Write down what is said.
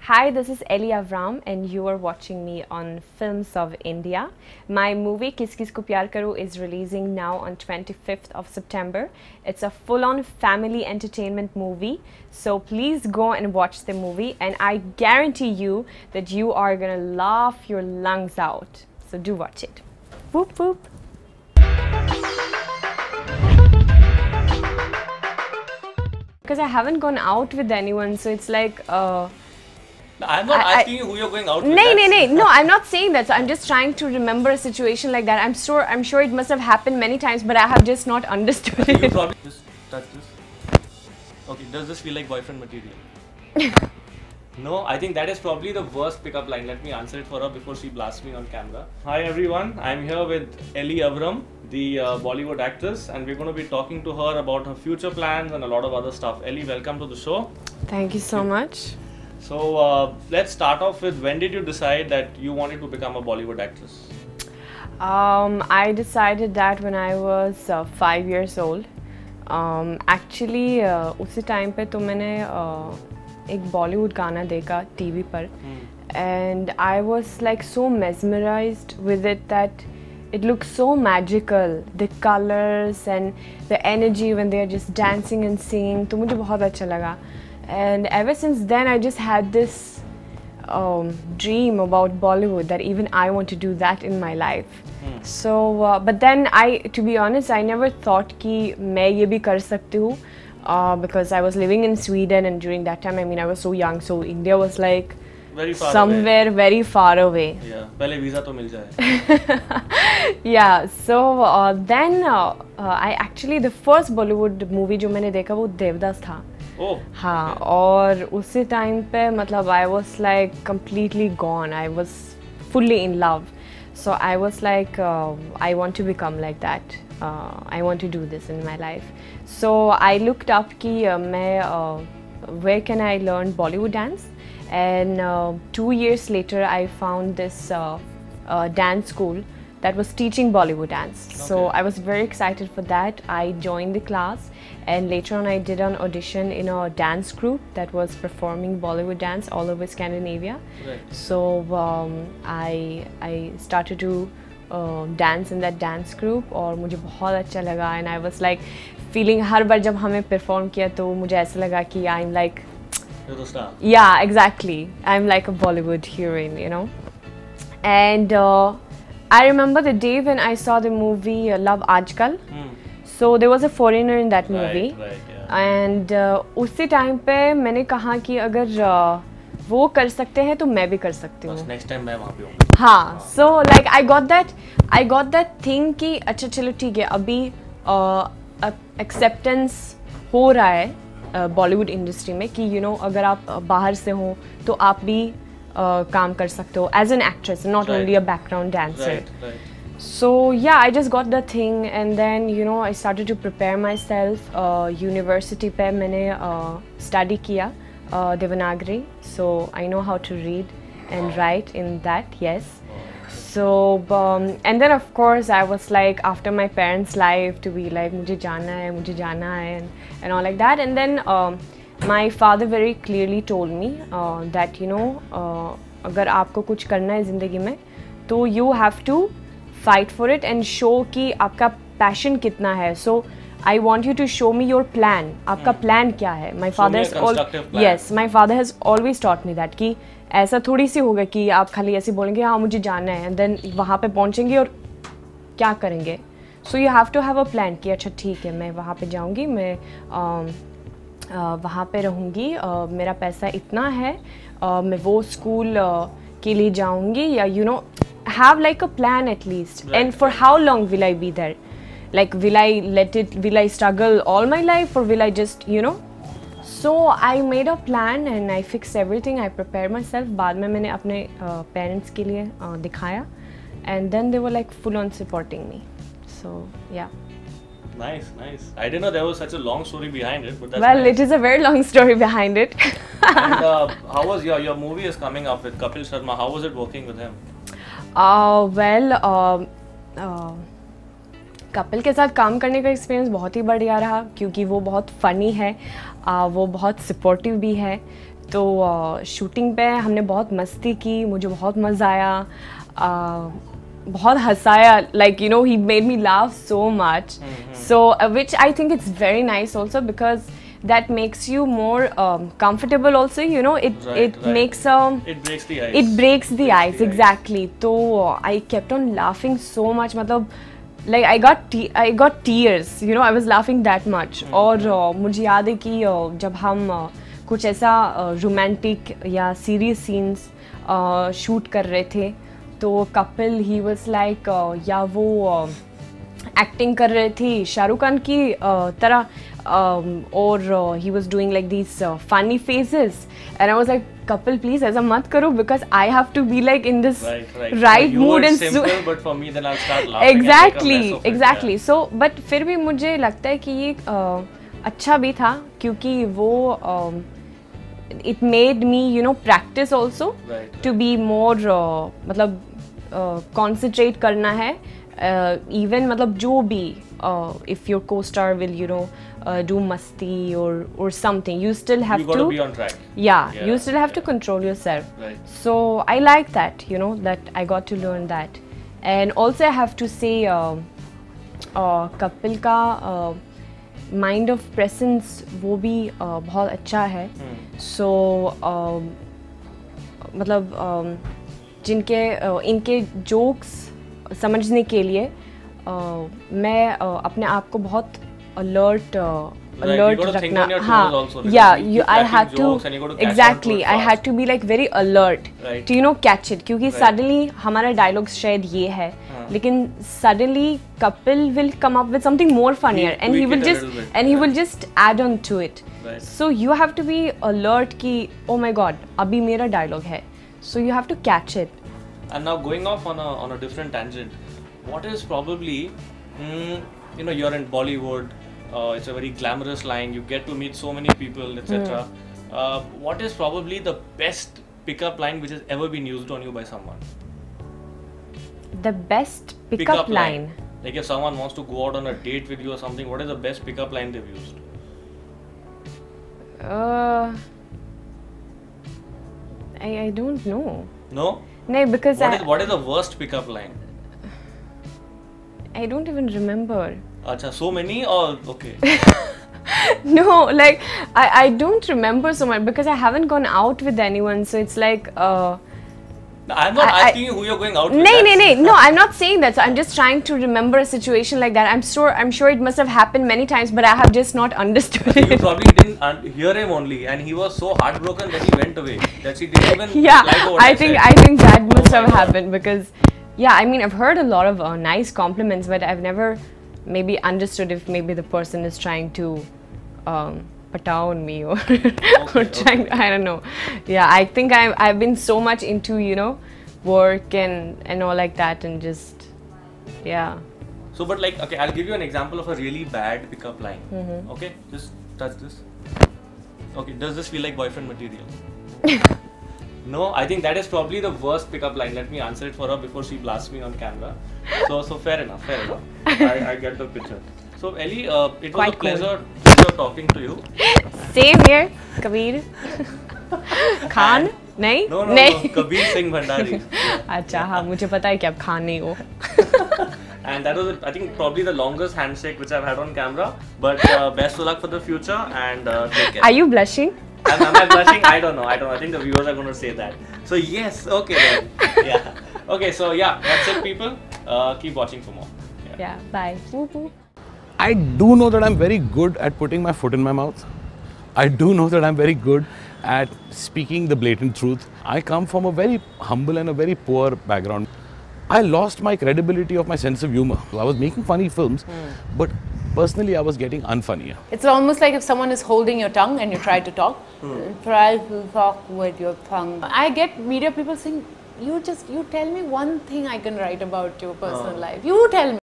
Hi, this is Ellie Avram and you are watching me on Films of India. My movie Kis Kis Ko Pyar Karo is releasing now on 25th of September. It's a full-on family entertainment movie. So please go and watch the movie and I guarantee you that you are gonna laugh your lungs out. So do watch it. Whoop whoop. Because I haven't gone out with anyone, so it's like I'm not asking you who you're going out with. No, I'm not saying that. So I'm just trying to remember a situation like that. I'm sure it must have happened many times, but I have just not understood You it. probably just touch this. Okay, does this feel like boyfriend material? No, I think that is probably the worst pickup line. Let me answer it for her before she blasts me on camera. Hi everyone, I'm here with Ellie Avram, the Bollywood actress, and we're going to be talking to her about her future plans and a lot of other stuff. Ellie, welcome to the show. Thank you so much. So let's start off with, when did you decide that you wanted to become a Bollywood actress? I decided that when I was 5 years old. Actually, उसी time पे तो मैंने एक बॉलीवुड गाना देखा TV पर and I was like so mesmerized with it that it looks so magical, the colors and the energy when they are just dancing and singing. तो मुझे बहुत अच्छा लगा. And ever since then I just had this dream about Bollywood that even I want to do that in my life. So but then to be honest, I never thought कि मैं ये भी कर सकती हूँ because I was living in Sweden and during that time, I mean, I was so young, so India was like very far somewhere away. Very far away. Yeah, पहले visa तो मिल जाए. Yeah, so then I actually, the first Bollywood movie जो मैंने देखा वो देवदास था. Oh, हाँ, okay. और उसी टाइम पे मतलब I was like completely gone. I was fully in love. So I was like, I want to become like that. I want to do this in my life. So I looked up कि where can I learn Bollywood dance? And 2 years later, I found this dance school that was teaching Bollywood dance. Okay. So I was very excited for that. I joined the class and later on I did an audition in a dance group that was performing Bollywood dance all over Scandinavia. Right. So I started to dance in that dance group और मुझे बहुत अच्छा लगा and I was like feeling हर बार जब हमें perform किया तो मुझे ऐसा लगा कि I'm like You're the star. Yeah, exactly. I'm like a Bollywood heroine, you know. And I remember the day when I saw the movie Love Aajkal. So there was a foreigner in that movie. Right, yeah. And उसी time पे मैंने कहा कि अगर वो कर सकते हैं तो मैं भी कर सकती हूँ. Next time मैं वहाँ पे हूँ. हाँ, so like I got that thing कि अच्छा चलो ठीक है अभी acceptance हो रहा है बॉलीवुड इंडस्ट्री में कि you know अगर आप बाहर से हो तो आप भी काम कर सकते हो as an actress, not only a background dancer. Right. So yeah, I just got the thing and then you know I started to prepare myself. University पे मैंने study किया Devanagari, so I know how to read and write in that. Yes. So and then of course I was like after my parents' life to be like मुझे जाना है and all like that. And then my father very clearly told me that you know अगर आपको कुछ करना है ज़िंदगी में तो you have to fight for it and show कि आपका passion कितना है. So I want you to show me your plan. आपका plan क्या है? My father has always taught me that कि ऐसा थोड़ी सी होगा कि आप खाली ऐसे बोलेंगे हाँ मुझे जाना है and then वहाँ पे पहुँचेंगे और क्या करेंगे. So you have to have a plan कि अच्छा ठीक है मैं वहाँ पे जाऊँगी, मैं वहाँ पे रहूँगी, मेरा पैसा इतना है, मैं वो स्कूल के लिए जाऊँगी या you know have like a plan at least. Right. And for how long will I be there? Like will I struggle all my life or will I just you know? So I made a plan and I fixed everything. I prepared myself. बाद में मैंने अपने parents के लिए दिखाया and then they were like full on supporting me. So yeah. Nice. I didn't know there was such a long story behind it, but that's well, nice. It is a very long story behind it. And how was your movie is coming up with Kapil Sharma? How was it working with him? Kapil के साथ काम करने का experience बहुत ही बढ़िया रहा क्योंकि वो बहुत फ़नी है, वो बहुत सपोर्टिव भी है. तो शूटिंग पे हमने बहुत मस्ती की, मुझे बहुत मज़ा आया, बहुत हंसाया, like you know he made me laugh so much. So which I think it's very nice also because that makes you more comfortable also, you know, it makes it breaks the ice. It breaks the ice, exactly. So I kept on laughing so much, मतलब like I got tears, you know, I was laughing that much. और मुझे याद है कि जब हम कुछ ऐसा रोमांटिक या सीरियस सीन्स शूट कर रहे थे तो कपिल ही वाज लाइक या वो एक्टिंग कर रहे थे शाहरुख खान की तरह और he was doing like these funny faces and I was like Kapil, please ऐसा मत करो because I have to be like in this right mood and simple, but for me then I'll start laughing. Exactly. So but फिर भी मुझे लगता है कि ये अच्छा भी था क्योंकि वो it made me, you know, practice also to be more मतलब concentrate करना है even मतलब जो भी if your co-star will, you know, do masti or something, you still have you gotta be on track. Yeah, you still have to control yourself. So I like that, you know, that I got to learn that. And also I have to say Kapil का mind of presence वो भी बहुत अच्छा है. So मतलब जिनके इनके jokes समझने के लिए मैं अपने आप को बहुत alert रखना. हाँ, yeah, I had to exactly. I had to be like very alert to, you know, catch it क्योंकि suddenly हमारा dialogue शायद ये है लेकिन suddenly Kapil will come up with something more funnier and he will just add on to it. So you have to be alert कि oh my god अभी मेरा dialogue है. So you have to catch it. And now going off on a different tangent, what is probably you know, you're in Bollywood, it's a very glamorous line, you get to meet so many people, etc. What is probably the best pickup line which has ever been used on you by someone? The best pickup line? Like if someone wants to go out on a date with you or something, what is the best pickup line they've used? I don't know. No? No, because what is the worst pickup line? I don't even remember. Acha, so many or okay? No, like I don't remember so much because I haven't gone out with anyone. So it's like. I'm not asking you who you're going out with. No, I'm not saying that. So I'm just trying to remember a situation like that. I'm sure it must have happened many times, but I have just not understood it. You probably didn't hear him only, and he was so heartbroken that he went away. That she didn't even. Yeah, I think that must have happened because. Yeah, I mean, I've heard a lot of nice compliments, but I've never maybe understood if maybe the person is trying to pata on me or, or trying. I don't know. Yeah, I think I've been so much into, you know, work and all like that, and just yeah. So, but like, okay, I'll give you an example of a really bad pickup line. Okay, just touch this. Okay, does this feel like boyfriend material? No, I think that is probably the worst pickup line. Let me answer it for her before she blasts me on camera. So fair enough. I get the picture. So Ellie, it was a pleasure talking to you. Same here, Kabir. Khan? नहीं? No, Kabir Singh Bhandari. अच्छा हाँ मुझे पता है कि आप खान नहीं हो. And that was, I think, probably the longest handshake which I've had on camera. But best of luck for the future and take care. Are you blushing? Am I blushing? I don't know. I think the viewers are going to say that. So yes, okay then. Yeah. Okay, so yeah, that's it, people. Keep watching for more. Yeah, bye. Woo-hoo. I do know that I'm very good at putting my foot in my mouth. I do know that I'm very good at speaking the blatant truth. I come from a very humble and a very poor background. I lost my credibility of my sense of humor. I was making funny films, but personally I was getting unfunnier. It's almost like if someone is holding your tongue and you try to talk, try to talk with your tongue. I get media people saying, you tell me one thing I can write about your personal life. You tell me.